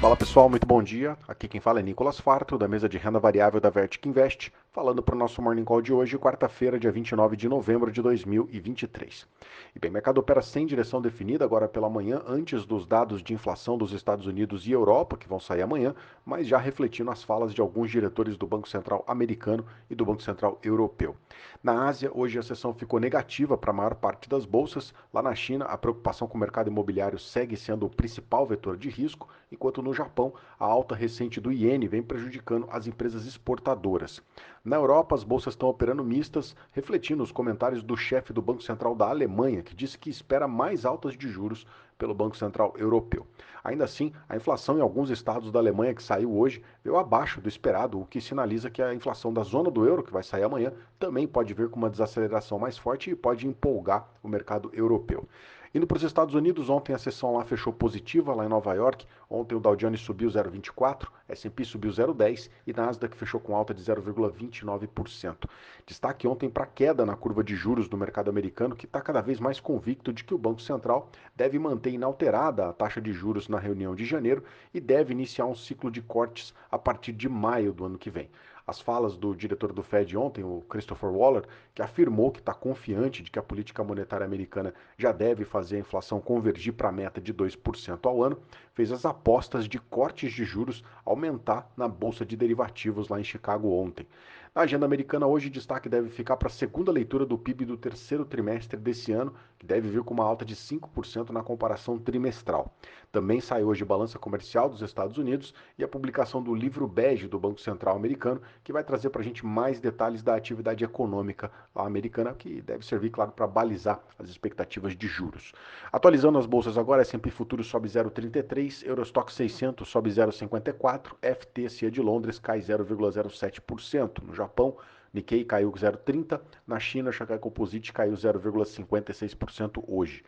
Fala pessoal, muito bom dia. Aqui quem fala é Nicolas Farto, da mesa de renda variável da Vertic Invest, falando para o nosso Morning Call de hoje, quarta-feira, dia 29 de novembro de 2023. E bem, o mercado opera sem direção definida agora pela manhã, antes dos dados de inflação dos Estados Unidos e Europa, que vão sair amanhã, mas já refletindo as falas de alguns diretores do Banco Central americano e do Banco Central europeu. Na Ásia, hoje a sessão ficou negativa para a maior parte das bolsas. Lá na China, a preocupação com o mercado imobiliário segue sendo o principal vetor de risco, enquanto no Japão, a alta recente do iene vem prejudicando as empresas exportadoras. Na Europa, as bolsas estão operando mistas, refletindo os comentários do chefe do Banco Central da Alemanha, que disse que espera mais altas de juros pelo Banco Central Europeu. Ainda assim, a inflação em alguns estados da Alemanha que saiu hoje veio abaixo do esperado, o que sinaliza que a inflação da zona do euro, que vai sair amanhã, também pode vir com uma desaceleração mais forte e pode empolgar o mercado europeu. Indo para os Estados Unidos, ontem a sessão lá fechou positiva, lá em Nova York. Ontem o Dow Jones subiu 0,24, S&P subiu 0,10 e Nasdaq fechou com alta de 0,29%. Destaque ontem para a queda na curva de juros do mercado americano, que está cada vez mais convicto de que o Banco Central deve manter inalterada a taxa de juros na reunião de janeiro e deve iniciar um ciclo de cortes a partir de maio do ano que vem. As falas do diretor do Fed ontem, o Christopher Waller, que afirmou que está confiante de que a política monetária americana já deve fazer a inflação convergir para a meta de 2% ao ano, fez as apostas de cortes de juros aumentar na bolsa de derivativos lá em Chicago ontem. Na agenda americana, hoje, destaque deve ficar para a segunda leitura do PIB do terceiro trimestre desse ano, que deve vir com uma alta de 5% na comparação trimestral. Também sai hoje balança comercial dos Estados Unidos e a publicação do livro bege do Banco Central americano, que vai trazer para a gente mais detalhes da atividade econômica americana, que deve servir, claro, para balizar as expectativas de juros. Atualizando as bolsas agora, S&P Futuro sobe 0,33, Eurostock 600 sobe 0,54, FTSE de Londres cai 0,07%. No Japão, Nikkei caiu 0,30%, na China, Shanghai Composite caiu 0,56% hoje.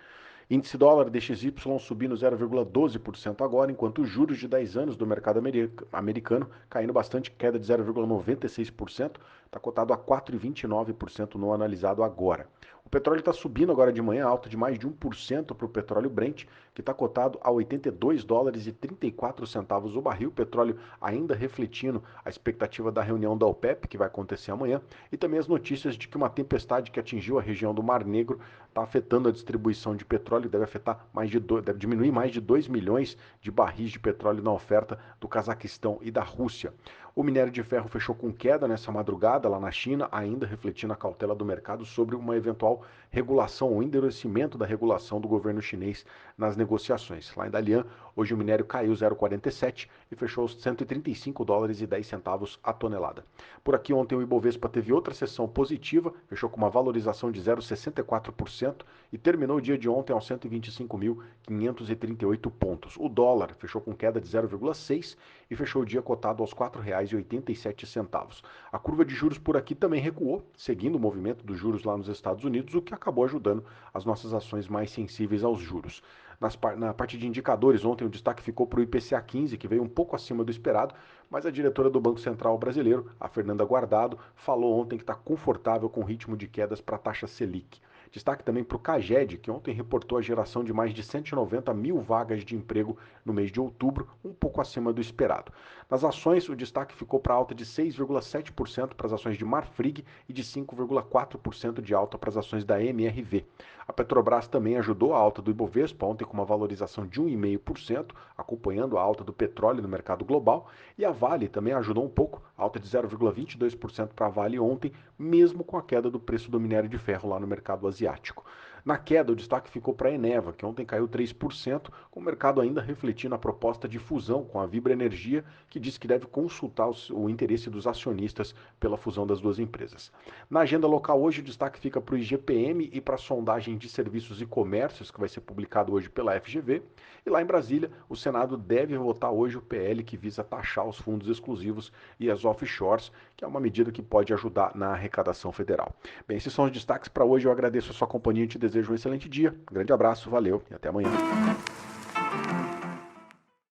Índice dólar DXY subindo 0,12% agora, enquanto os juros de 10 anos do mercado americano caindo bastante, queda de 0,96%, está cotado a 4,29% no analisado agora. O petróleo está subindo agora de manhã, alta de mais de 1% para o petróleo Brent, que está cotado a 82 dólares e 34 centavos o barril. O petróleo ainda refletindo a expectativa da reunião da OPEP, que vai acontecer amanhã, e também as notícias de que uma tempestade que atingiu a região do Mar Negro está afetando a distribuição de petróleo, deve afetar deve diminuir mais de 2 milhões de barris de petróleo na oferta do Cazaquistão e da Rússia. O minério de ferro fechou com queda nessa madrugada lá na China, ainda refletindo a cautela do mercado sobre uma eventual regulação ou endurecimento da regulação do governo chinês nas negociações. Lá em Dalian, hoje o minério caiu 0,47 e fechou os 135 dólares e 10 centavos a tonelada. Por aqui ontem o Ibovespa teve outra sessão positiva, fechou com uma valorização de 0,64% e terminou o dia de ontem aos 125.538 pontos. O dólar fechou com queda de 0,6 e fechou o dia cotado aos R$ 4,87. A curva de juros por aqui também recuou, seguindo o movimento dos juros lá nos Estados Unidos, o que acabou ajudando as nossas ações mais sensíveis aos juros. Na parte de indicadores, ontem o destaque ficou para o IPCA 15, que veio um pouco acima do esperado, mas a diretora do Banco Central brasileiro, a Fernanda Guardado, falou ontem que está confortável com o ritmo de quedas para a taxa Selic. Destaque também para o CAGED, que ontem reportou a geração de mais de 190 mil vagas de emprego no mês de outubro, um pouco acima do esperado. Nas ações, o destaque ficou para alta de 6,7% para as ações de Marfrig e de 5,4% de alta para as ações da MRV. A Petrobras também ajudou a alta do Ibovespa, ontem com uma valorização de 1,5%, acompanhando a alta do petróleo no mercado global, e a Vale também ajudou um pouco, alta de 0,22% para a Vale ontem, mesmo com a queda do preço do minério de ferro lá no mercado asiático. Na queda, o destaque ficou para a Eneva, que ontem caiu 3%, com o mercado ainda refletindo a proposta de fusão com a Vibra Energia, que diz que deve consultar o interesse dos acionistas pela fusão das duas empresas. Na agenda local hoje, o destaque fica para o IGPM e para a sondagem de serviços e comércios, que vai ser publicado hoje pela FGV. E lá em Brasília, o Senado deve votar hoje o PL que visa taxar os fundos exclusivos e as offshores, que é uma medida que pode ajudar na arrecadação federal. Bem, esses são os destaques para hoje. Eu agradeço a sua companhia e te desejo um excelente dia. Um grande abraço, valeu e até amanhã.